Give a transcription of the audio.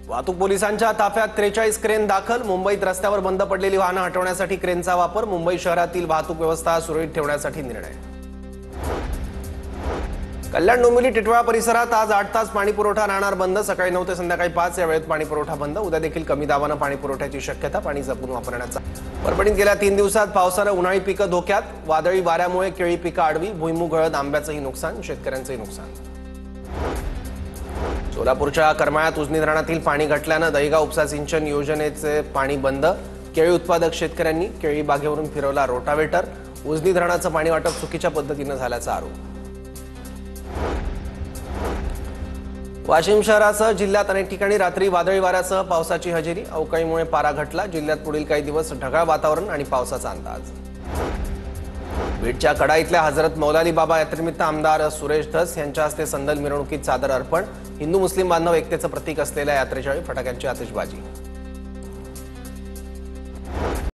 वाहतूक पोलिसांच्या ताफ्यात 43 क्रेन दाखल। मुंबईत रस्त्यावर बंद पडलेली वाहनं हटवण्यासाठी क्रेनचा वापर। मुंबई शहरातील वाहतूक व्यवस्था सुरळीत ठेवण्यासाठी निर्णय। कल्याण डोंबिवली टिटवाळा परिसरात आज 8 तास पाणी पुरवठा राहणार बंद। सकाळी 9 ते संध्याकाळी 5 या वेळेत पाणी पुरवठा बंद। उद्या देखील कमी दाबाने पाणी पुरवठ्याची शक्यता। पाणी जपून वापरण्याचा। परभणीत गेल्या 3 दिवसात पावसाने उन्हाळी पिकं धोक्यात। वादळी वाऱ्यामुळे केळी पिकं आडवी। भुईमूग हळद आंब्याचंही नुकसान। शेतकऱ्यांचंही नुकसान। सोलापूरच्या करमाळ्यात उजनी धरणातील पाणी घटल्याने दहिगा उपसा सिंचन योजनेचे पाणी बंद। केळी उत्पादक शेतकऱ्यांनी केळी बागेवरून फिरवला रोटावेटर। उजनी धरणाचं पाणी वाटप चुकीच्या पद्धतीने झाल्याचा आरोप। वाशिम शहरासह जिल्ह्यात अनेक ठिकाणी रात्री वादळी वाऱ्यासह पावसाची हजेरी। अवकाळीमुळे पारा घटला। जिल्ह्यात पुढील काही दिवस ढगाळ वातावरण आणि पावसाचा अंदाज। बीडच्या कडा इथल्या हजरत मौलाली बाबा यात्रेनिमित्त आमदार सुरेश धस यांच्या हस्ते संदल मिरवणुकीत चादर अर्पण। हिंदू मुस्लिम बांधव एकतेचं प्रतीक असलेल्या यात्रेच्या वेळी फटाक्यांची आतिषबाजी।